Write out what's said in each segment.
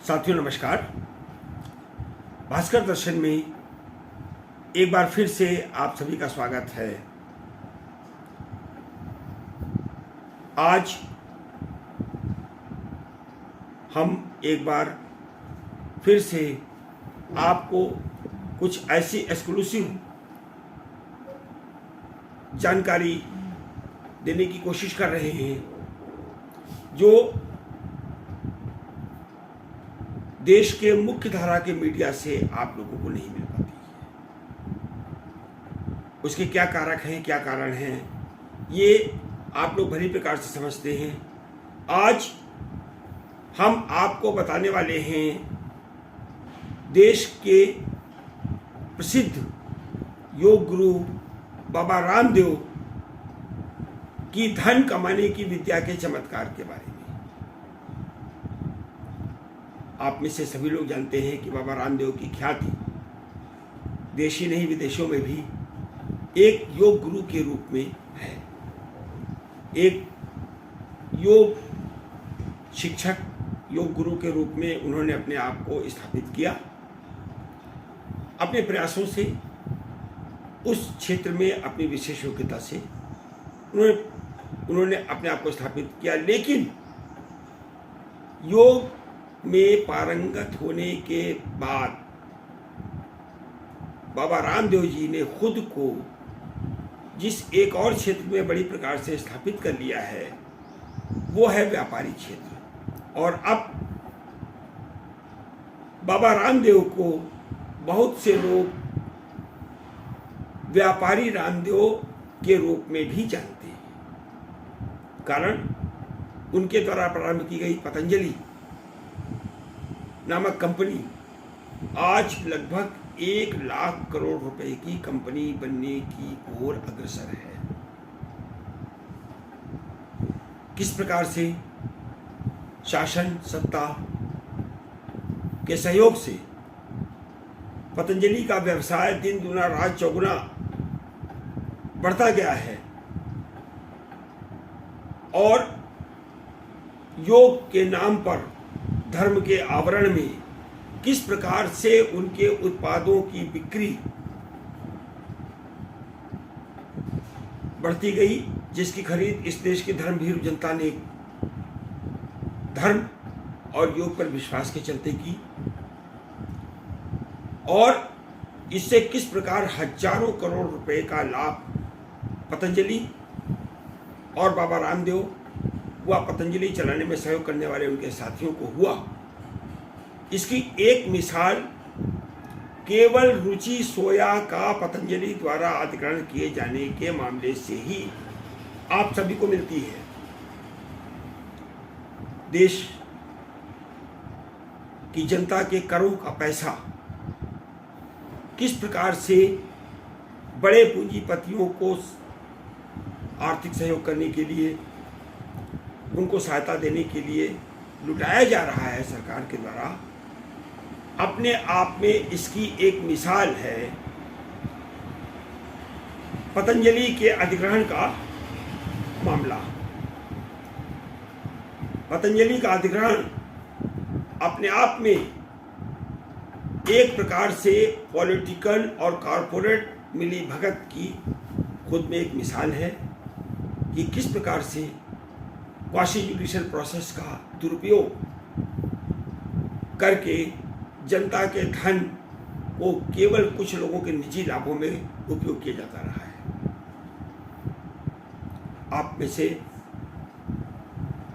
साथियों नमस्कार। भास्कर दर्शन में एक बार फिर से आप सभी का स्वागत है। आज हम एक बार फिर से आपको कुछ ऐसी एक्सक्लूसिव जानकारी देने की कोशिश कर रहे हैं जो देश के मुख्य धारा के मीडिया से आप लोगों को नहीं मिल पाती है। उसके क्या कारक हैं, क्या कारण हैं, ये आप लोग भली प्रकार से समझते हैं। आज हम आपको बताने वाले हैं देश के प्रसिद्ध योग गुरु बाबा रामदेव की धन कमाने की विद्या के चमत्कार के बारे में। आप में से सभी लोग जानते हैं कि बाबा रामदेव की ख्याति देशी नहीं विदेशों में भी एक योग गुरु के रूप में है। एक योग शिक्षक, योग गुरु के रूप में उन्होंने अपने आप को स्थापित किया। अपने प्रयासों से उस क्षेत्र में अपनी विशेष योग्यता से उन्होंने अपने आप को स्थापित किया। लेकिन योग में पारंगत होने के बाद बाबा रामदेव जी ने खुद को जिस एक और क्षेत्र में बड़ी प्रकार से स्थापित कर लिया है वो है व्यापारी क्षेत्र। और अब बाबा रामदेव को बहुत से लोग व्यापारी रामदेव के रूप में भी जानते हैं। कारण उनके द्वारा प्रारंभ की गई पतंजलि नामक कंपनी आज लगभग 1 लाख करोड़ रुपए की कंपनी बनने की ओर अग्रसर है। किस प्रकार से शासन सत्ता के सहयोग से पतंजलि का व्यवसाय दिन दुना रात चौगुना बढ़ता गया है और योग के नाम पर धर्म के आवरण में किस प्रकार से उनके उत्पादों की बिक्री बढ़ती गई, जिसकी खरीद इस देश की धर्मभीरू जनता ने धर्म और योग पर विश्वास के चलते की। और इससे किस प्रकार हजारों करोड़ रुपए का लाभ पतंजलि और बाबा रामदेव व पतंजलि चलाने में सहयोग करने वाले उनके साथियों को हुआ, इसकी एक मिसाल केवल रुचि सोया का पतंजलि द्वारा अधिग्रहण किए जाने के मामले से ही आप सभी को मिलती है। देश की जनता के करों का पैसा किस प्रकार से बड़े पूंजीपतियों को आर्थिक सहयोग करने के लिए, उनको सहायता देने के लिए लुटाया जा रहा है सरकार के द्वारा, अपने आप में इसकी एक मिसाल है पतंजलि के अधिग्रहण का मामला। पतंजलि का अधिग्रहण अपने आप में एक प्रकार से पॉलिटिकल और कॉरपोरेट मिली भगत की खुद में एक मिसाल है कि किस प्रकार से क्वासी जुडिशियल प्रोसेस का दुरुपयोग करके जनता के धन को केवल कुछ लोगों के निजी लाभों में उपयोग किया जाता रहा है। आप में से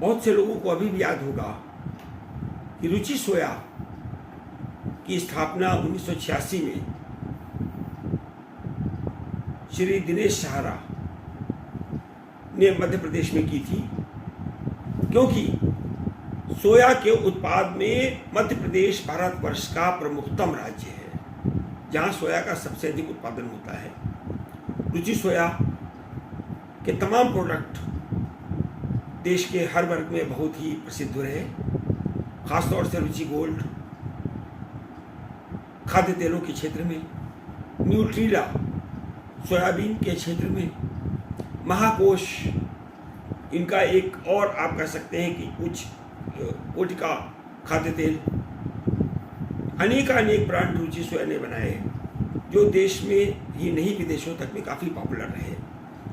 बहुत से लोगों को अभी भी याद होगा कि रुचि सोया की स्थापना 1986 में श्री दिनेश सहारा ने मध्य प्रदेश में की थी, क्योंकि सोया के उत्पाद में मध्य प्रदेश भारतवर्ष का प्रमुखतम राज्य है, जहां सोया का सबसे अधिक उत्पादन होता है। रुचि सोया के तमाम प्रोडक्ट देश के हर वर्ग में बहुत ही प्रसिद्ध रहे, खासतौर से रुचि गोल्ड खाद्य तेलों के क्षेत्र में, न्यूट्रीला सोयाबीन के क्षेत्र में, महाकोश इनका एक और आप कह सकते हैं कि उच्च कोटि का खाद्य तेल अनेक ब्रांड रुचि सोया ने बनाए, जो देश में ही नहीं विदेशों तक में काफ़ी पॉपुलर रहे,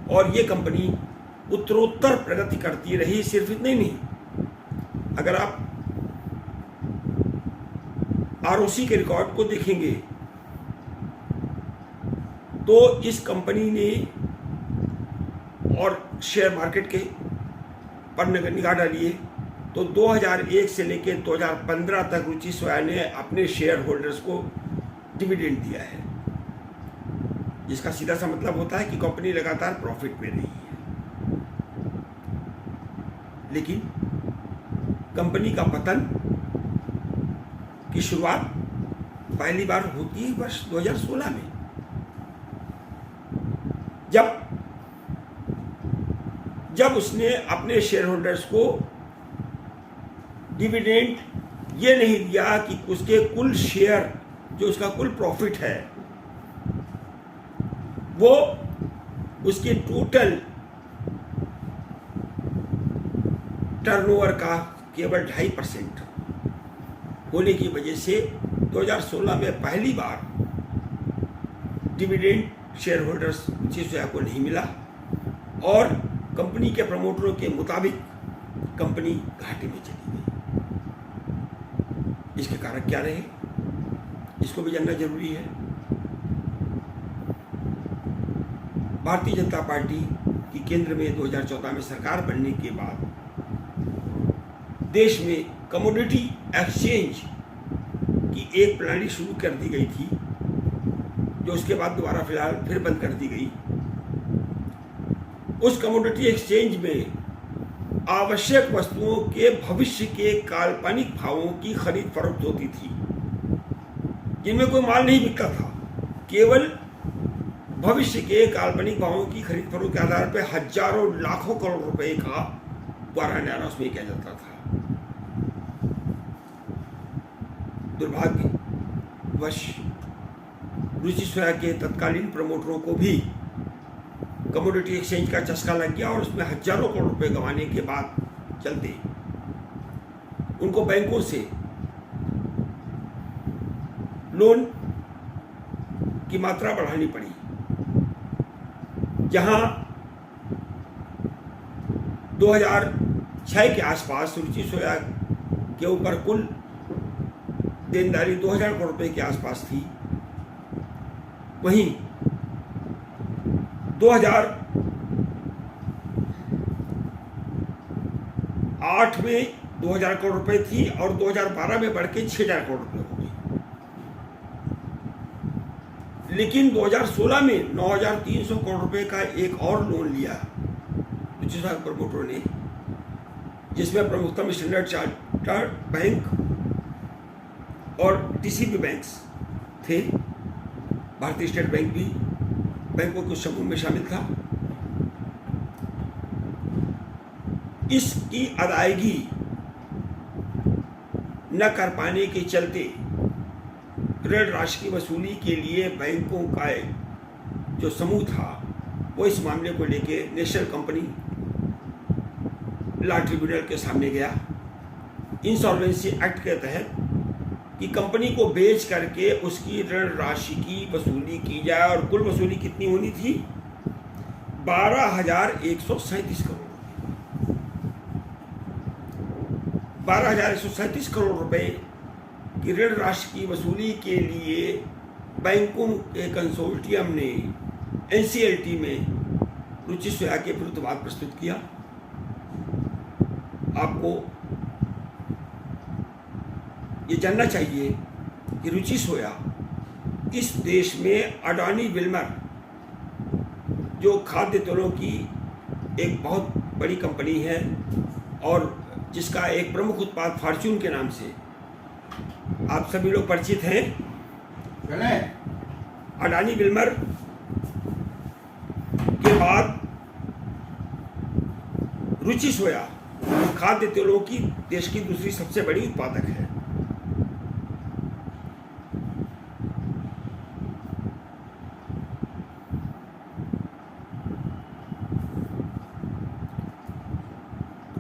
और ये कंपनी उत्तरोत्तर प्रगति करती रही। सिर्फ इतना ही नहीं, अगर आप आरओसी के रिकॉर्ड को देखेंगे तो इस कंपनी ने, और शेयर मार्केट के पर निगाह डालिए तो 2001 से लेकर 2015 तक रुचि सोया ने अपने शेयर होल्डर्स को डिविडेंड दिया है, जिसका सीधा सा मतलब होता है कि कंपनी लगातार प्रॉफिट में रही है। लेकिन कंपनी का पतन की शुरुआत पहली बार होती है वर्ष 2016 में, जब उसने अपने शेयर होल्डर्स को डिविडेंड ये नहीं दिया कि उसके कुल शेयर, जो उसका कुल प्रॉफिट है, वो उसके टोटल टर्नओवर का केवल 2.5% होने की वजह से 2016 में पहली बार डिविडेंड शेयर होल्डर्स रुचि सोया को नहीं मिला, और कंपनी के प्रमोटरों के मुताबिक कंपनी घाटे में चली गई। इसके कारण क्या रहे, इसको भी जानना जरूरी है। भारतीय जनता पार्टी की केंद्र में 2014 में सरकार बनने के बाद देश में कमोडिटी एक्सचेंज की एक प्रणाली शुरू कर दी गई थी, जो उसके बाद दोबारा फिलहाल फिर बंद कर दी गई। उस कमोडिटी एक्सचेंज में आवश्यक वस्तुओं के भविष्य के काल्पनिक भावों की खरीद फरोख्त होती थी, जिनमें कोई माल नहीं बिकता था। केवल भविष्य के काल्पनिक भावों की खरीद फरोख्त के आधार पर हजारों लाखों करोड़ रुपए का वारान्यारा उसमें किया जाता था। दुर्भाग्यवश रुचि सोया के तत्कालीन प्रमोटरों को भी कमोडिटी एक्सचेंज का चस्का लग गया, और उसमें हजारों करोड़ रुपए गंवाने के बाद चलते उनको बैंकों से लोन की मात्रा बढ़ानी पड़ी। जहां 2006 के आसपास रुचि सोया के ऊपर कुल देनदारी 2000 करोड़ रुपए के आसपास थी, वहीं 2008 में 2000 करोड़ रुपए थी, और 2012 में बढ़ के 6000 करोड़ रुपए हो गई। लेकिन 2016 में 9300 करोड़ रुपए का एक और लोन लिया रुचि सोया प्रमोटरों ने, जिसमें प्रमुखतम स्टैंडर्ड चार्टर्ड बैंक और डीसीबी बैंक्स थे। भारतीय स्टेट बैंक भी बैंकों के समूह में शामिल था। इसकी अदायगी न कर पाने के चलते ऋण राशि की वसूली के लिए बैंकों का जो समूह था, वो इस मामले को लेके नेशनल कंपनी लॉ ट्रिब्यूनल के सामने गया। इंसॉल्वेंसी एक्ट के तहत कि कंपनी को बेच करके उसकी ऋण राशि की वसूली की जाए, और कुल वसूली कितनी होनी थी, 12,137 करोड़। 12,137 करोड़ रुपए की ऋण राशि की वसूली के लिए बैंकों के कंसोर्टियम ने एनसीएलटी में रुचि सोया के विरुद्ध वाद प्रस्तुत किया। आपको ये जानना चाहिए कि रुचि सोया इस देश में अडानी विल्मर, जो खाद्य तेलों की एक बहुत बड़ी कंपनी है और जिसका एक प्रमुख उत्पाद फॉर्च्यून के नाम से आप सभी लोग परिचित हैं। अडानी विल्मर के बाद रुचि सोया खाद्य तेलों की देश की दूसरी सबसे बड़ी उत्पादक है।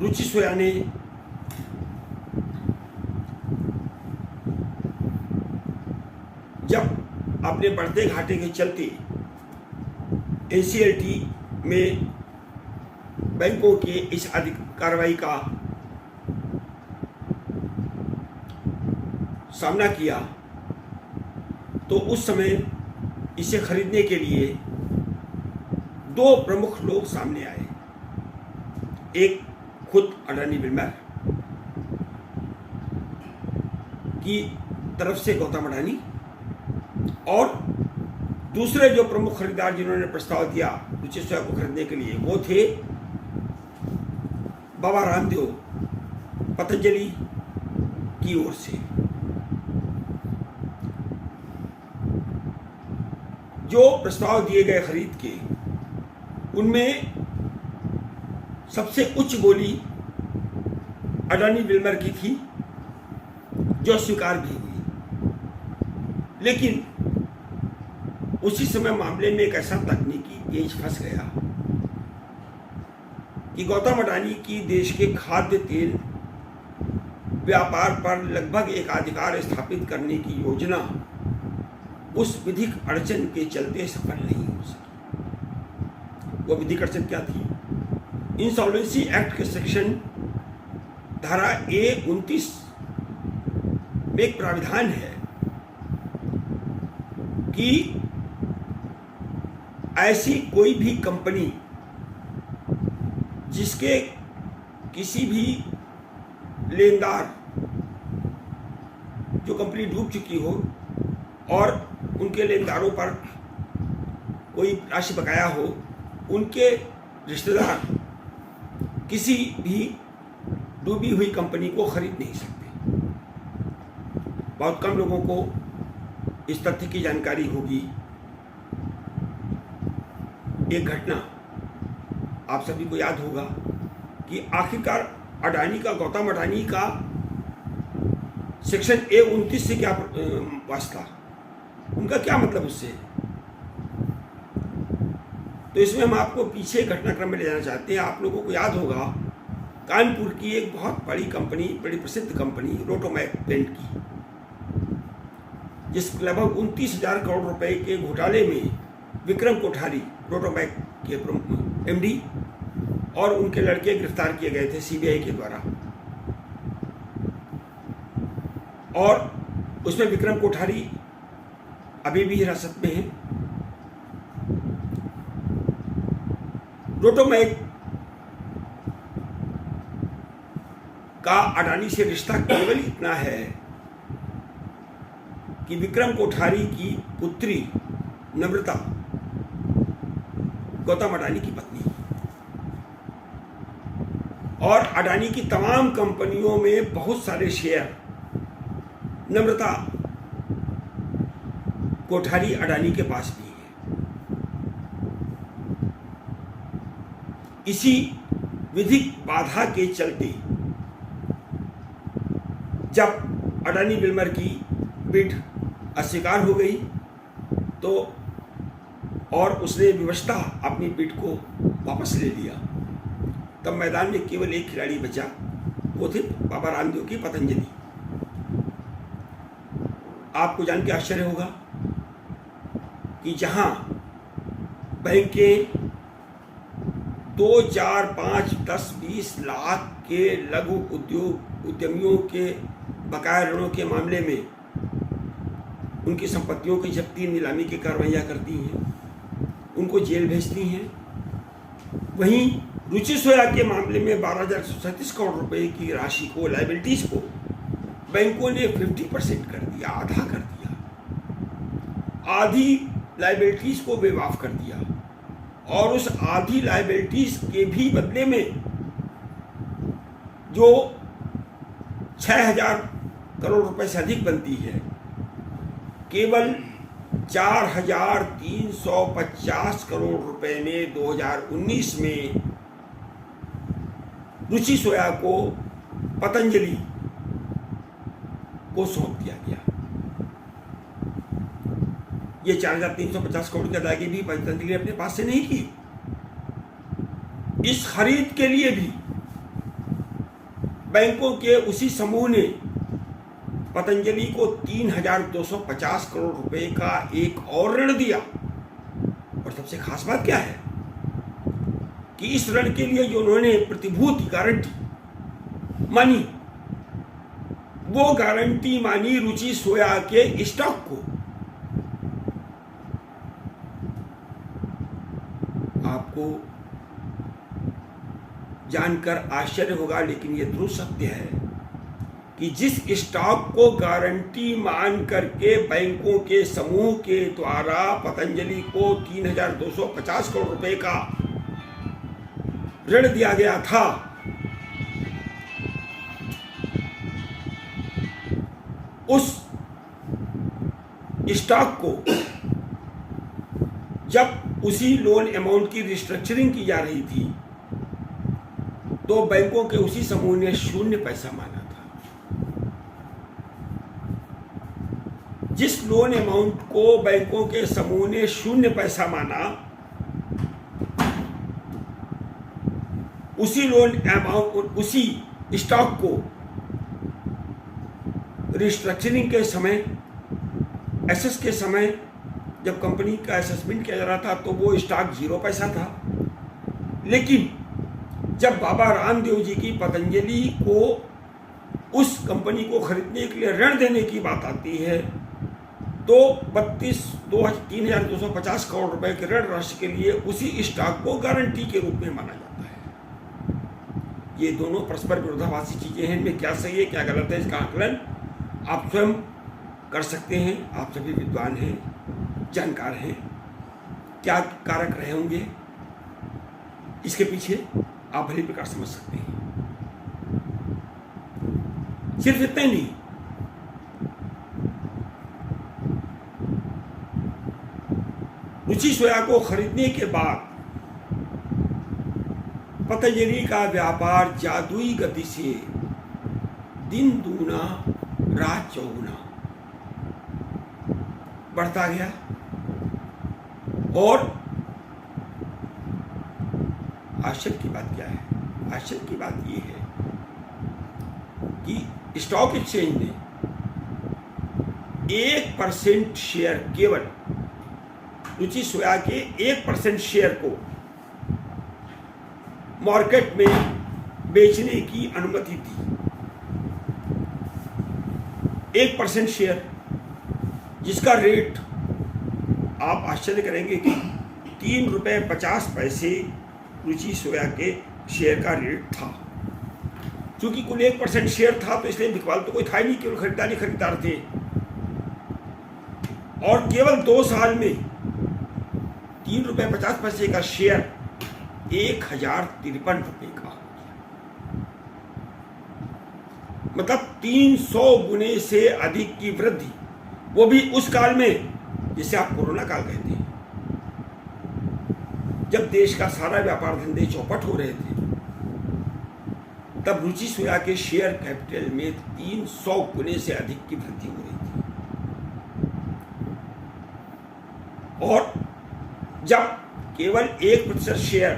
रुचि सोया ने अपने बढ़ते घाटे के चलते एनसीएलटी में बैंकों के इस अधिक कार्रवाई का सामना किया, तो उस समय इसे खरीदने के लिए दो प्रमुख लोग सामने आए। एक खुद अडानी विल्मर की तरफ से गौतम अडानी, और दूसरे जो प्रमुख खरीदार जिन्होंने प्रस्ताव दिया रुचि सोया को खरीदने के लिए, वो थे बाबा रामदेव पतंजलि की ओर से। जो प्रस्ताव दिए गए खरीद के, उनमें सबसे उच्च बोली अडानी विल्मर की थी, जो स्वीकार भी हुई। लेकिन उसी समय मामले में एक ऐसा तकनीकी पेच फंस गया कि गौतम अडानी की देश के खाद्य तेल व्यापार पर लगभग एकाधिकार स्थापित करने की योजना उस विधिक अड़चन के चलते सफल नहीं हो सकी। वो विधिक अड़चन क्या थी? इंसॉल्वेंसी एक्ट के सेक्शन धारा A29 में एक प्राविधान है कि ऐसी कोई भी कंपनी जिसके किसी भी लेनदार, जो कंपनी डूब चुकी हो और उनके लेनदारों पर कोई राशि बकाया हो, उनके रिश्तेदार किसी भी डूबी हुई कंपनी को खरीद नहीं सकते। बहुत कम लोगों को इस तथ्य की जानकारी होगी। एक घटना आप सभी को याद होगा कि आखिरकार अडानी का, गौतम अडानी का सेक्शन A29 से क्या वास्ता, उनका क्या मतलब उससे? तो इसमें हम आपको पीछे घटनाक्रम में ले जाना चाहते हैं। आप लोगों को याद होगा कानपुर की एक बहुत बड़ी कंपनी, बड़ी प्रसिद्ध कंपनी रोटोमैक पेंट की, जिस लगभग 29,000 करोड़ रुपए के घोटाले में विक्रम कोठारी, रोटोमैक के MD, और उनके लड़के गिरफ्तार किए गए थे CBI के द्वारा। और उसमें विक्रम कोठारी अभी भी हिरासत में है। रोटोमैक का अडानी से रिश्ता केवल इतना है कि विक्रम कोठारी की पुत्री नम्रता गौतम अडानी की पत्नी, और अडानी की तमाम कंपनियों में बहुत सारे शेयर नम्रता कोठारी अडानी के पास भी है। इसी विधिक बाधा के चलते जब अडानी विल्मर की बिड अस्वीकार हो गई, तो और उसने विवशता अपनी बिड को वापस ले लिया, तब मैदान में केवल एक खिलाड़ी बचा, वो थे बाबा रामदेव की पतंजलि। आपको जान के आश्चर्य होगा कि जहां बैंकें 2, 4, 5, 10, 20 लाख के लघु उद्यमियों के बकाया ऋणों के मामले में उनकी संपत्तियों की जब्ती, नीलामी की कार्रवाइयाँ करती हैं, उनको जेल भेजती हैं, वहीं रुचि सोया के मामले में 12,137 करोड़ रुपए की राशि को, लायबिलिटीज को बैंकों ने 50% कर दिया, आधा कर दिया, आधी लायबिलिटीज को बेवाफ कर दिया, और उस आधी लायबिलिटीज के भी बदले में जो 6,000 करोड़ रुपए से अधिक बनती है, केवल 4,350 करोड़ रुपए ने 2019 में रुचि सोया को, पतंजलि को सौंप दिया गया। ये 4,350 करोड़ की अदायगी भी पतंजलि ने अपने पास से नहीं की। इस खरीद के लिए भी बैंकों के उसी समूह ने पतंजलि को 3,250 करोड़ रुपए का एक और ऋण दिया। और सबसे खास बात क्या है कि इस ऋण के लिए जो उन्होंने प्रतिभूति गारंटी मानी, वो गारंटी मानी रुचि सोया के स्टॉक को। आपको जानकर आश्चर्य होगा, लेकिन यह ध्रुव सत्य है कि जिस स्टॉक को गारंटी मान करके बैंकों के समूह के द्वारा पतंजलि को 3,250 करोड़ रुपए का ऋण दिया गया था, उस स्टॉक को जब उसी लोन अमाउंट की रिस्ट्रक्चरिंग की जा रही थी तो बैंकों के उसी समूह ने 0 पैसा माना था। जिस लोन अमाउंट को बैंकों के समूह ने 0 पैसा माना, उसी लोन अमाउंट, उसी स्टॉक को रिस्ट्रक्चरिंग के समय, एसेस के समय जब कंपनी का असेसमेंट किया जा रहा था तो वो स्टॉक 0 पैसा था। लेकिन जब बाबा रामदेव जी की पतंजलि को उस कंपनी को खरीदने के लिए ऋण देने की बात आती है तो 3,250 करोड़ रुपए के ऋण राशि के लिए उसी स्टॉक को गारंटी के रूप में माना जाता है। ये दोनों परस्पर विरोधाभासी चीजें हैं। इनमें क्या सही है क्या गलत है, इसका आकलन आप स्वयं कर सकते हैं। आप सभी विद्वान हैं, जानकार हैं। क्या कारक रहे होंगे इसके पीछे आप भली प्रकार समझ सकते हैं। सिर्फ इतना ही नहीं, रुचि सोया को खरीदने के बाद पतंजलि का व्यापार जादुई गति से दिन दूना रात चौगुना बढ़ता गया। और आश्चर्य की बात क्या है? आश्चर्य की बात यह है कि स्टॉक एक्सचेंज ने 1% शेयर, केवल रुचि सोया के 1% शेयर को मार्केट में बेचने की अनुमति दी। 1% शेयर, जिसका रेट आप आश्चर्य करेंगे कि 3.50 रुपये रुचि सोया के शेयर का रेट था। क्योंकि कुल 1% शेयर था तो इसलिए बिकवाल तो कोई था ही नहीं, केवल खरीदार थे। और केवल 2 साल में 3.50 रुपये का शेयर 1,053 रुपये का हो गया। मतलब 300 गुने से अधिक की वृद्धि, वो भी उस काल में जिसे आप कोरोना काल कहते हैं, जब देश का सारा व्यापार धंधे चौपट हो रहे थे। तब रुचि सोया के शेयर कैपिटल में 300 गुने से अधिक की वृद्धि हो रही थी। और जब केवल 1% शेयर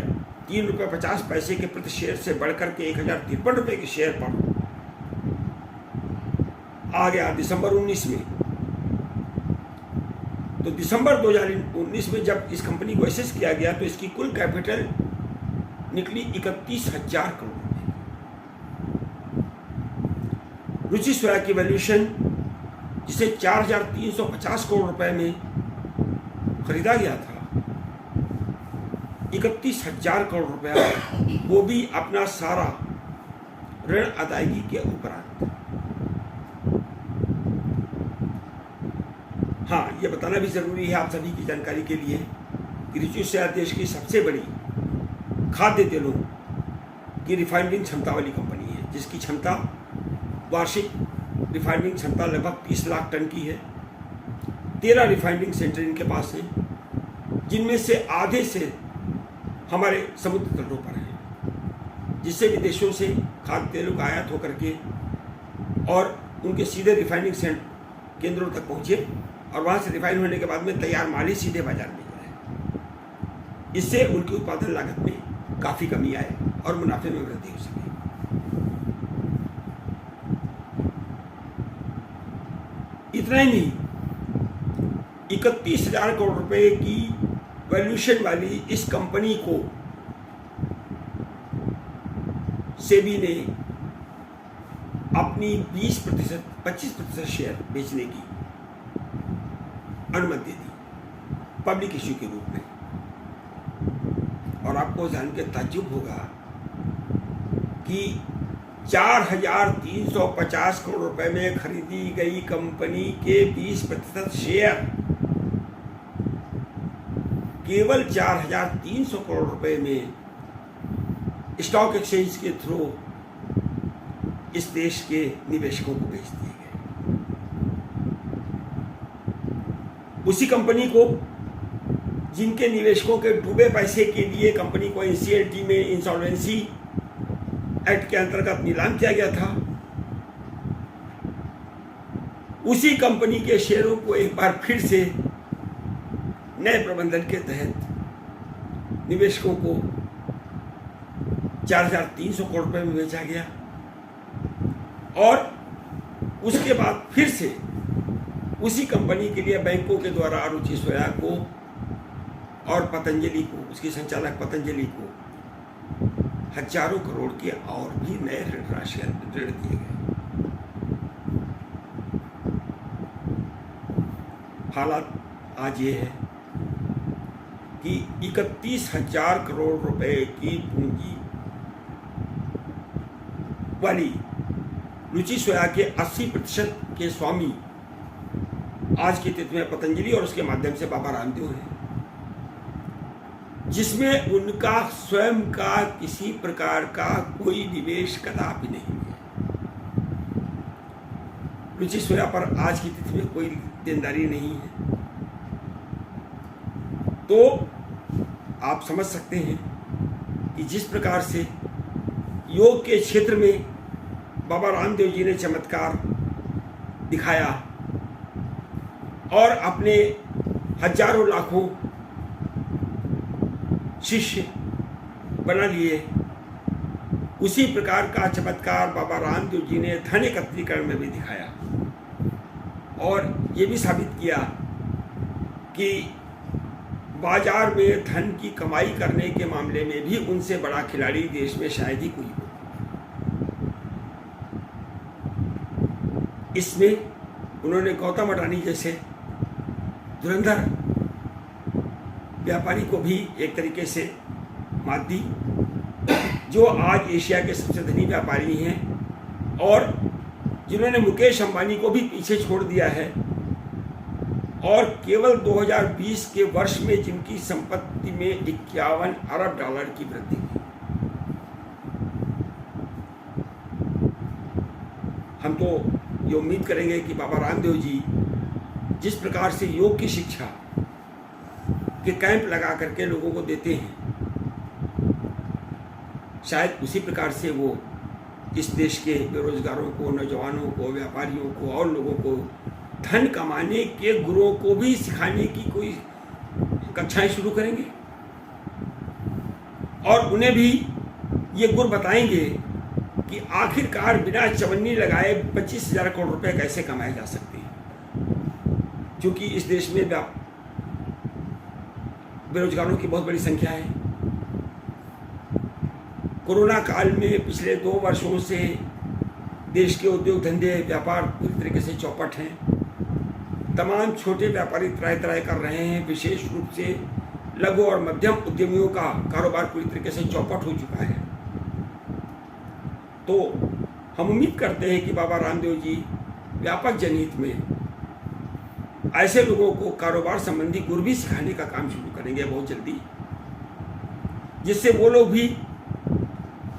3.50 रुपये के प्रति शेयर से बढ़कर के 1,053 रुपये के शेयर पर आ गया दिसंबर 19 में, तो दिसंबर 2019 में जब इस कंपनी को एसेस किया गया तो इसकी कुल कैपिटल निकली 31,000 करोड़ रुपए। रुचि सोया की वैल्यूएशन, जिसे 4,350 करोड़ रुपए में खरीदा गया था, 31,000 करोड़ रुपया, वो भी अपना सारा ऋण अदायगी के उपरांत। हाँ, ये बताना भी जरूरी है आप सभी की जानकारी के लिए कि रुचि सोया देश की सबसे बड़ी खाद्य तेलों की रिफाइनिंग क्षमता वाली कंपनी है, जिसकी क्षमता, वार्षिक रिफाइनिंग क्षमता लगभग 30 लाख टन की है। 13 रिफाइनिंग सेंटर इनके पास हैं, जिनमें से आधे से हमारे समुद्र तटों पर हैं, जिससे विदेशों से खाद्य तेलों का आयात होकर के और उनके सीधे रिफाइनिंग केंद्रों तक पहुँचे और वहाँ से रिफाइन होने के बाद में तैयार माल ही सीधे बाजार में जाए। इससे उनकी उत्पादन लागत में काफ़ी कमी आए और मुनाफे में वृद्धि हो सके। इतना ही नहीं, 31,000 करोड़ रुपए की वैल्यूएशन वाली इस कंपनी को सेबी ने अपनी 25% शेयर बेचने की अनुमति दे दी पब्लिक इश्यू के रूप में। और आपको जान के ताज्जुब होगा कि 4,350 करोड़ रुपए में खरीदी गई कंपनी के 20% शेयर केवल 4,300 करोड़ रुपए में स्टॉक एक्सचेंज के थ्रू इस देश के निवेशकों को बेच दिए गए। उसी कंपनी को, जिनके निवेशकों के डूबे पैसे के लिए कंपनी को एनसीएलटी में इंसॉल्वेंसी एक्ट के अंतर्गत नीलाम किया गया था, उसी कंपनी के शेयरों को एक बार फिर से नए प्रबंधन के तहत निवेशकों को 4,300 करोड़ रुपए में बेचा गया। और उसके बाद फिर से उसी कंपनी के लिए बैंकों के द्वारा रुचि सोया को और पतंजलि को, उसकी संचालक पतंजलि को हजारों करोड़ के और भी नए ऋण दिए गए। हालात आज ये है कि 31,000 करोड़ रुपए की पूंजी वाली रुचि सोया के 80% के स्वामी आज की तिथि में पतंजलि और उसके माध्यम से बाबा रामदेव हैं, जिसमें उनका स्वयं का किसी प्रकार का कोई निवेश कदापि नहीं है। रुचि सोया पर आज की तिथि में कोई देनदारी नहीं है। तो आप समझ सकते हैं कि जिस प्रकार से योग के क्षेत्र में बाबा रामदेव जी ने चमत्कार दिखाया और अपने हजारों लाखों शिष्य बना लिए, उसी प्रकार का चमत्कार बाबा रामदेव जी ने धन एकत्रीकरण में भी दिखाया और ये भी साबित किया कि बाजार में धन की कमाई करने के मामले में भी उनसे बड़ा खिलाड़ी देश में शायद ही कोई हो। इसमें उन्होंने गौतम अडानी जैसे धुरंधर व्यापारी को भी एक तरीके से मात दी, जो आज एशिया के सबसे धनी व्यापारी हैं और जिन्होंने मुकेश अंबानी को भी पीछे छोड़ दिया है और केवल 2020 के वर्ष में जिनकी संपत्ति में 51 अरब डॉलर की वृद्धि हुई। हम तो ये उम्मीद करेंगे कि बाबा रामदेव जी जिस प्रकार से योग की शिक्षा के कैंप लगा करके लोगों को देते हैं, शायद उसी प्रकार से वो इस देश के बेरोजगारों को, नौजवानों को, व्यापारियों को और लोगों को धन कमाने के गुरुओं को भी सिखाने की कोई कक्षाएं शुरू करेंगे और उन्हें भी ये गुर बताएंगे कि आखिरकार बिना चवन्नी लगाए 25,000 करोड़ रुपए कैसे कमाए जा सकते हैं। क्योंकि इस देश में बेरोजगारों की बहुत बड़ी संख्या है। कोरोना काल में पिछले 2 वर्षों से देश के उद्योग धंधे व्यापार पूरी तरीके से चौपट हैं। तमाम छोटे व्यापारी त्राहि त्राहि कर रहे हैं। विशेष रूप से लघु और मध्यम उद्यमियों का कारोबार पूरी तरीके से चौपट हो चुका है। तो हम उम्मीद करते हैं कि बाबा रामदेव जी व्यापक जनहित में ऐसे लोगों को कारोबार संबंधी गुर भी सिखाने का काम शुरू करेंगे बहुत जल्दी, जिससे वो लोग भी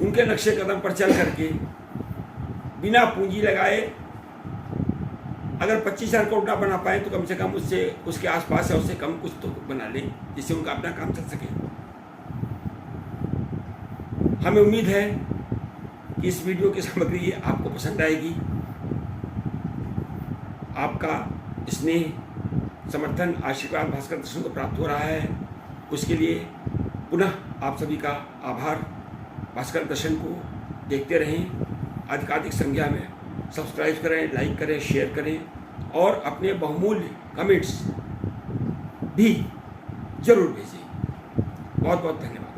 उनके नक्शे कदम पर चल करके बिना पूंजी लगाए अगर 25,000 करोड़ ना बना पाए तो कम से कम उससे उसके आसपास या उससे कम कुछ तो बना लें, जिससे उनका अपना काम चल सके। हमें उम्मीद है कि इस वीडियो की सामग्री आपको पसंद आएगी। आपका स्नेह, समर्थन, आशीर्वाद भास्कर दर्शन को प्राप्त हो रहा है, उसके लिए पुनः आप सभी का आभार। भास्कर दर्शन को देखते रहें, अधिकाधिक संख्या में सब्सक्राइब करें, लाइक करें, शेयर करें और अपने बहुमूल्य कमेंट्स भी जरूर भेजें। बहुत बहुत धन्यवाद।